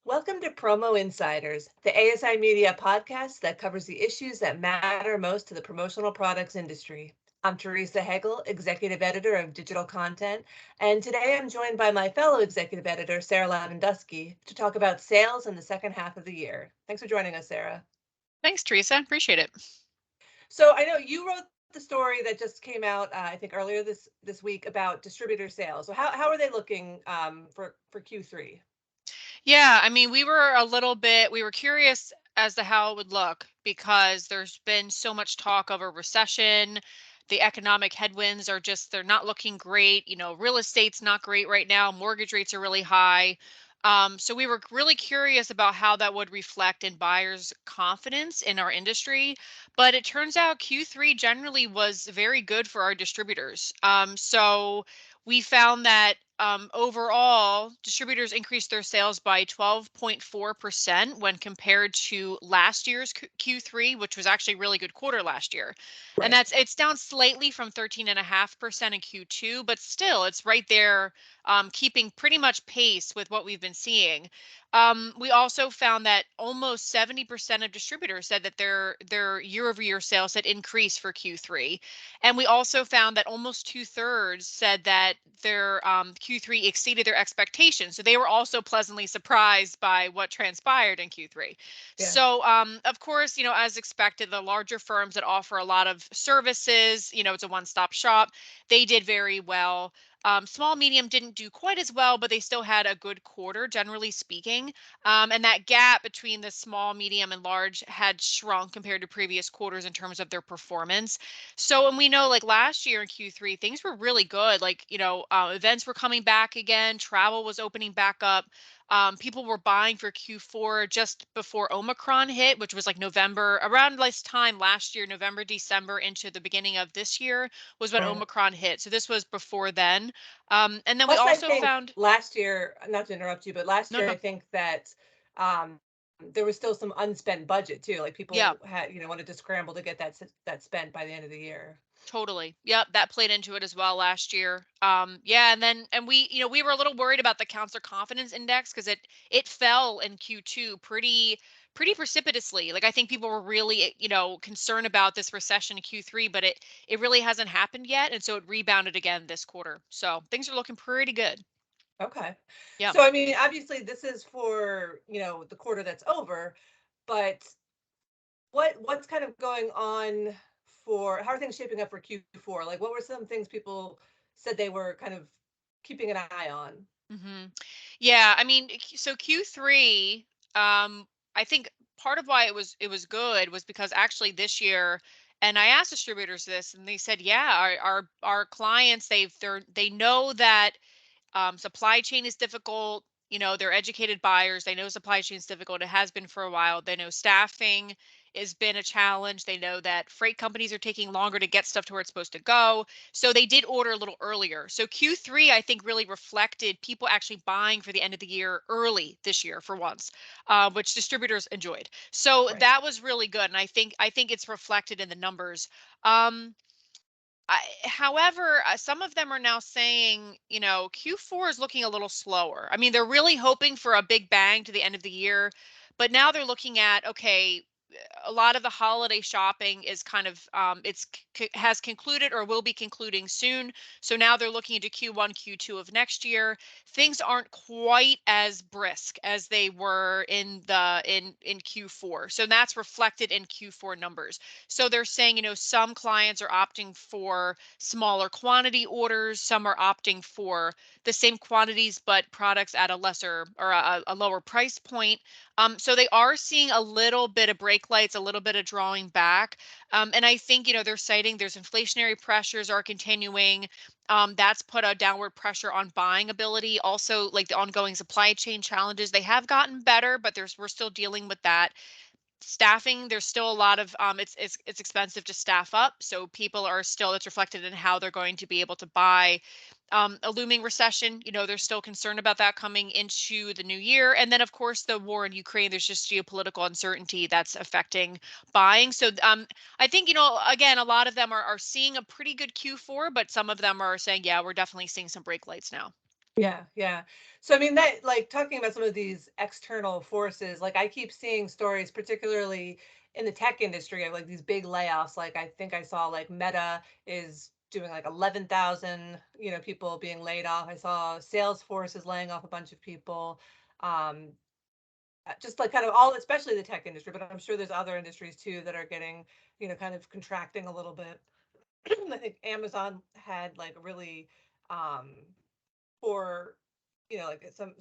Welcome to Promo Insiders, the ASI Media podcast that covers the issues that matter most to the promotional products industry. I'm Teresa Hegel, Executive Editor of Digital Content, and today I'm joined by my fellow Executive Editor, Sarah Lavandusky, to talk about sales in the second half of the year. Thanks for joining us, Sarah. Thanks, Teresa. Appreciate it. So I know you wrote the story that just came out, I think earlier this week about distributor sales. So how are they looking for Q3? Yeah, I mean, we were curious as to how it would look because there's been so much talk of a recession. The economic headwinds they're not looking great. Real estate's not great right now. Mortgage rates are really high. So we were really curious about how that would reflect in buyers' confidence in our industry. But it turns out Q3 generally was very good for our distributors. So we found that overall, distributors increased their sales by 12.4% when compared to last year's Q3, which was actually a really good quarter last year. And Right. it's down slightly from 13.5% in Q2, but still it's right there, keeping pretty much pace with what we've been seeing. We also found that almost 70% of distributors said that their year-over-year sales had increased for Q3. And we also found that almost two-thirds said that their Q3 exceeded their expectations. So they were also pleasantly surprised by what transpired in Q3. Yeah. So, of course, as expected, the larger firms that offer a lot of services, it's a one-stop shop, they did very well. Small, medium didn't do quite as well, but they still had a good quarter, generally speaking. And that gap between the small, medium, and large had shrunk compared to previous quarters in terms of their performance. So, and we know like last year in Q3, things were really good. Like, events were coming back again, travel was opening back up. People were buying for Q4 just before Omicron hit, which was like November, around this time last year, November, December into the beginning of this year was when Right. Omicron hit. So this was before then. And then we Plus, I also think found, last year, not to interrupt you, but last no, year, no, I think that um, there was still some unspent budget too. Like yeah. people had, wanted to scramble to get that spent by the end of the year. Totally. Yep, that played into it as well last year. Yeah, and we were a little worried about the counselor confidence index because it fell in Q2 pretty precipitously. Like I think people were really, concerned about this recession in Q3, but it really hasn't happened yet, and so it rebounded again this quarter. So things are looking pretty good. Okay. Yeah. So, I mean, obviously, this is for, the quarter that's over, but what's kind of going on for how are things shaping up for Q4? Like, what were some things people said they were kind of keeping an eye on? Yeah, I mean, so Q3, I think part of why it was good was because actually this year, and I asked distributors this, and they said, yeah, our clients they know that supply chain is difficult. They're educated buyers. They know supply chain is difficult. It has been for a while. They know staffing has been a challenge. They know that freight companies are taking longer to get stuff to where it's supposed to go. So they did order a little earlier. So Q3, I think, really reflected people actually buying for the end of the year early this year for once, which distributors enjoyed. So Right. that was really good, and I think it's reflected in the numbers. Um, however, some of them are now saying, Q4 is looking a little slower. I mean, they're really hoping for a big bang to the end of the year, but now they're looking at, okay, a lot of the holiday shopping is kind of has concluded or will be concluding soon. So now they're looking into Q1, Q2 of next year. Things aren't quite as brisk as they were in Q4. So that's reflected in Q4 numbers. So they're saying, some clients are opting for smaller quantity orders, some are opting for the same quantities but products at a lesser or a lower price point. So they are seeing a little bit of brake lights, a little bit of drawing back. And I think, they're citing there's inflationary pressures are continuing. That's put a downward pressure on buying ability. Also, like the ongoing supply chain challenges, they have gotten better, but we're still dealing with that. Staffing, there's still a lot of it's expensive to staff up, so people are still, it's reflected in how they're going to be able to buy. A looming recession, they're still concerned about that coming into the new year. And then of course the war in Ukraine, there's just geopolitical uncertainty that's affecting buying. So I think, again, a lot of them are seeing a pretty good Q4, but some of them are saying, yeah, we're definitely seeing some brake lights now. Yeah, yeah. So I mean that, like, talking about some of these external forces, like I keep seeing stories, particularly in the tech industry, of like these big layoffs. Like I think I saw like Meta is doing like 11,000, people being laid off. I saw Salesforce is laying off a bunch of people. Um, just like kind of all, especially the tech industry, but I'm sure there's other industries too that are getting, kind of contracting a little bit. I think Amazon had like really um for like some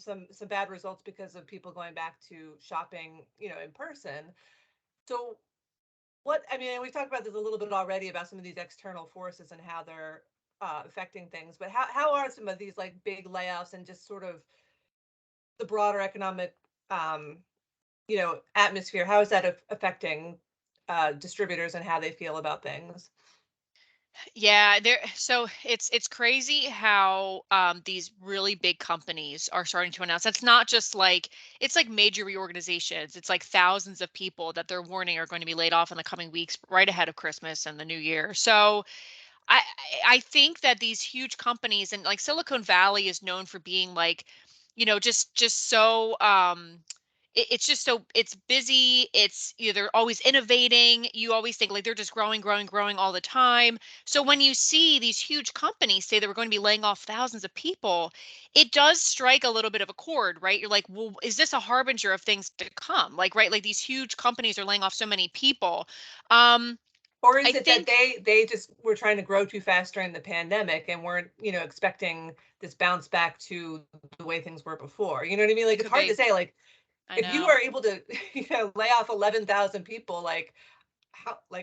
bad results because of people going back to shopping in person. So what, I mean, and we talked about this a little bit already about some of these external forces and how they're affecting things, but how are some of these like big layoffs and just sort of the broader economic um atmosphere, how is that affecting distributors and how they feel about things? Yeah, there so it's crazy how these really big companies are starting to announce. That's not just like it's like major reorganizations. It's like thousands of people that they're warning are going to be laid off in the coming weeks right ahead of Christmas and the new year. So I I think that these huge companies and like Silicon Valley is known for being like, just so it's just so it's busy. It's they're always innovating. You always think like they're just growing, growing, growing all the time. So when you see these huge companies say that we're going to be laying off thousands of people, it does strike a little bit of a chord, right? You're like, well, is this a harbinger of things to come? Like, right, like these huge companies are laying off so many people. Um, Or I is it that think they just were trying to grow too fast during the pandemic and weren't, expecting this bounce back to the way things were before? You know what I mean? Like it it's could hard to be. say. Like I if you know. are able to, lay off 11,000 people, like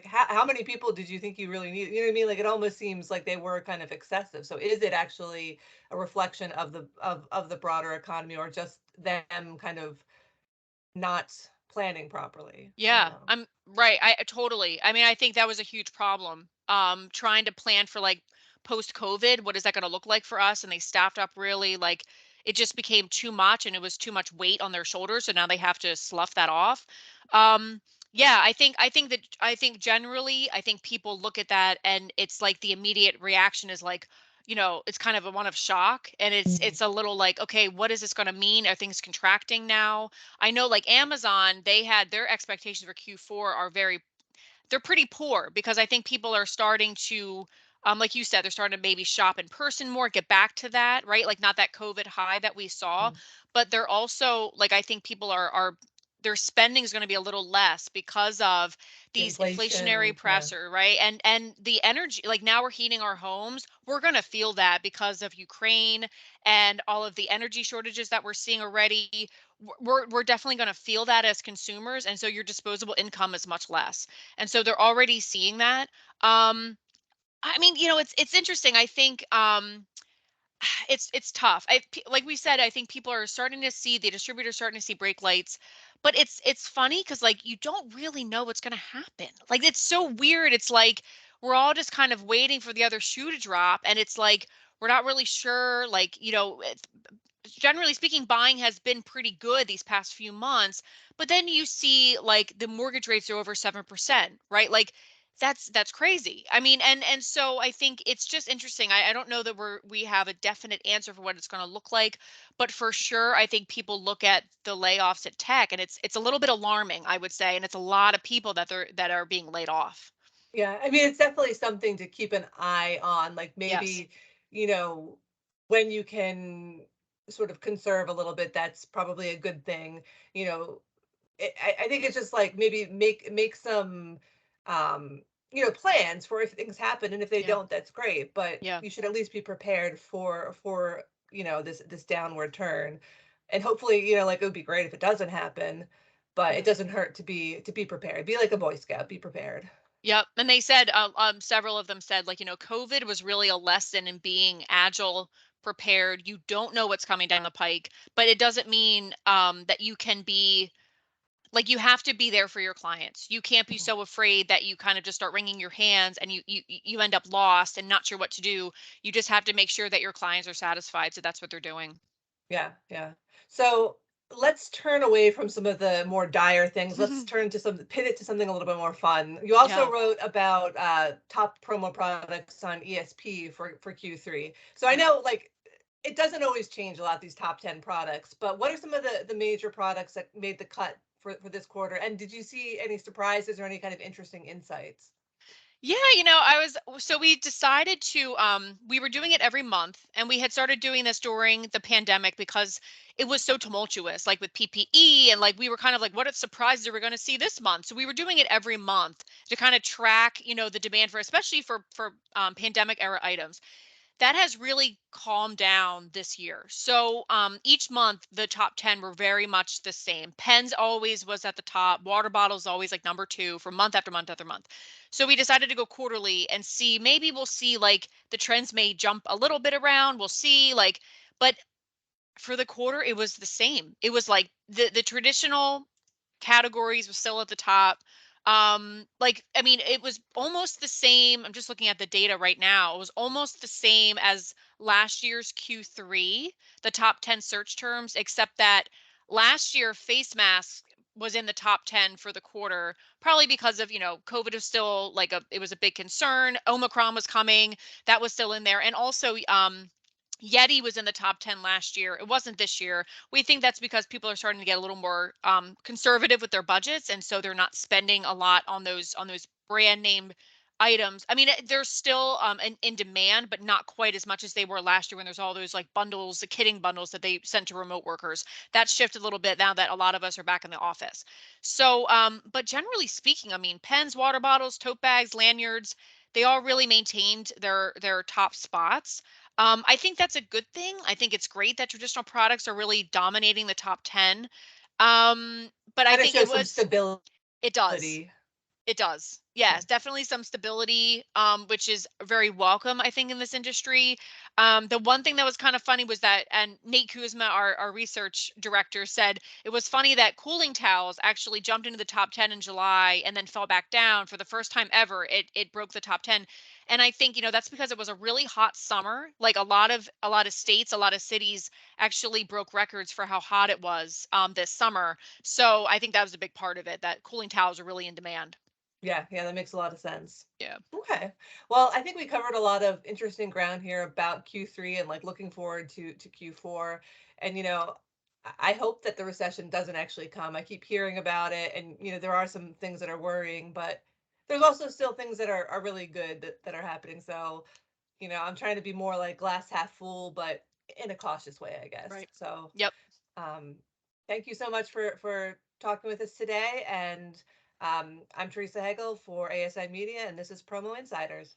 how many people did you think you really need? You know what I mean? Like it almost seems like they were kind of excessive. So is it actually a reflection of the broader economy, or just them kind of not planning properly? I don't Yeah, know. I'm right. I totally. I mean, I think that was a huge problem. Trying to plan for like post COVID, what is that going to look like for us? And they staffed up really like it just became too much and it was too much weight on their shoulders. So now they have to slough that off. Um, yeah, I think generally, I think people look at that and it's like the immediate reaction is like, it's kind of a one of shock and it's Mhm. it's a little like, okay, what is this going to mean? Are things contracting now? I know like Amazon, they had their expectations for Q4 are they're pretty poor because I think people are starting to like you said, they're starting to maybe shop in person more, get back to that, right? Like not that COVID high that we saw, Mm. but they're also like I think people are their spending is going to be a little less because of The these inflationary inflation, yeah. pressure, right? And the energy, like now we're heating our homes. We're going to feel that because of Ukraine and all of the energy shortages that we're seeing already. We're definitely going to feel that as consumers, and so your disposable income is much less, and so they're already seeing that. I mean, it's interesting. I think it's tough. Like we said, I think people are starting to see the distributors starting to see brake lights, but it's funny because like you don't really know what's going to happen. Like it's so weird. It's like we're all just kind of waiting for the other shoe to drop, and it's like we're not really sure. Like generally speaking, buying has been pretty good these past few months, but then you see like the mortgage rates are over 7%, right? Like that's crazy. I mean, and so I think it's just interesting. I don't know that we have a definite answer for what it's going to look like, but for sure, I think people look at the layoffs at tech, and it's a little bit alarming, I would say, and it's a lot of people that are being laid off. Yeah, I mean, it's definitely something to keep an eye on. Like Yes. maybe, you know, when you can sort of conserve a little bit, that's probably a good thing. You know, I think it's just like maybe make some um plans for if things happen, and if they Yeah. don't, that's great. But Yeah. you should at least be prepared for this downward turn, and hopefully like it would be great if it doesn't happen, but it Yeah. doesn't hurt to be prepared. Be like a Boy Scout, be prepared. Yep. And they said, several of them said, like, COVID was really a lesson in being agile, prepared. You don't know what's coming down the pike, but it doesn't mean that you can be like, you have to be there for your clients. You can't be Mhm. so afraid that you kind of just start wringing your hands and you end up lost and not sure what to do. You just have to make sure that your clients are satisfied. So that's what they're doing. Yeah, yeah. So let's turn away from some of the more dire things. Let's turn to pivot to something a little bit more fun. You also Yeah. wrote about top promo products on ESP for Q3. So I Yeah. know, like, it doesn't always change a lot, these top 10 products, but what are some of the major products that made the cut for this quarter? And did you see any surprises or any kind of interesting insights? Yeah, so we decided to we were doing it every month, and we had started doing this during the pandemic because it was so tumultuous, like with PPE, and like we were kind of like, what surprises are we going to see this month? So we were doing it every month to kind of track, the demand for, especially for pandemic era items. That has really calmed down this year. So each month, the top 10 were very much the same. Pens always was at the top. Water bottles always like number two for month after month after month. So we decided to go quarterly and see. Maybe we'll see like the trends may jump a little bit around. We'll see like, but for the quarter, it was the same. It was like the traditional categories was still at the top. Like, I mean, it was almost the same. I'm just looking at the data right now. It was almost the same as last year's Q3, the top 10 search terms, except that last year face masks was in the top 10 for the quarter, probably because of, COVID was still like it was a big concern. Omicron was coming, that was still in there. And also, Yeti was in the top 10 last year. It wasn't this year. We think that's because people are starting to get a little more conservative with their budgets, and so they're not spending a lot on those brand name items. I mean, they're still in demand, but not quite as much as they were last year when there's all those like bundles, the kitting bundles that they sent to remote workers. That shifted a little bit now that a lot of us are back in the office. So, but generally speaking, I mean, pens, water bottles, tote bags, lanyards, they all really maintained their top spots. I think that's a good thing. I think it's great that traditional products are really dominating the top 10. But I Kind of think shows some it does. stability. It does. Yeah. Yes, definitely some stability, which is very welcome, I think, in this industry. The one thing that was kind of funny was that, and Nate Kuzma, our research director, said it was funny that cooling towels actually jumped into the top 10 in July and then fell back down for the first time ever. It broke the top 10. And I think, that's because it was a really hot summer. Like a lot of states, a lot of cities actually broke records for how hot it was this summer. So I think that was a big part of it, that cooling towels are really in demand. Yeah, yeah, that makes a lot of sense. Yeah. Okay. Well, I think we covered a lot of interesting ground here about Q3 and like looking forward to Q4. And I hope that the recession doesn't actually come. I keep hearing about it, and there are some things that are worrying, but there's also still things that are really good that are happening. So, I'm trying to be more like glass half full, but in a cautious way, I guess. Right. So, Yep. um, thank you so much for talking with us today. And I'm Teresa Hegel for ASI Media, and this is Promo Insiders.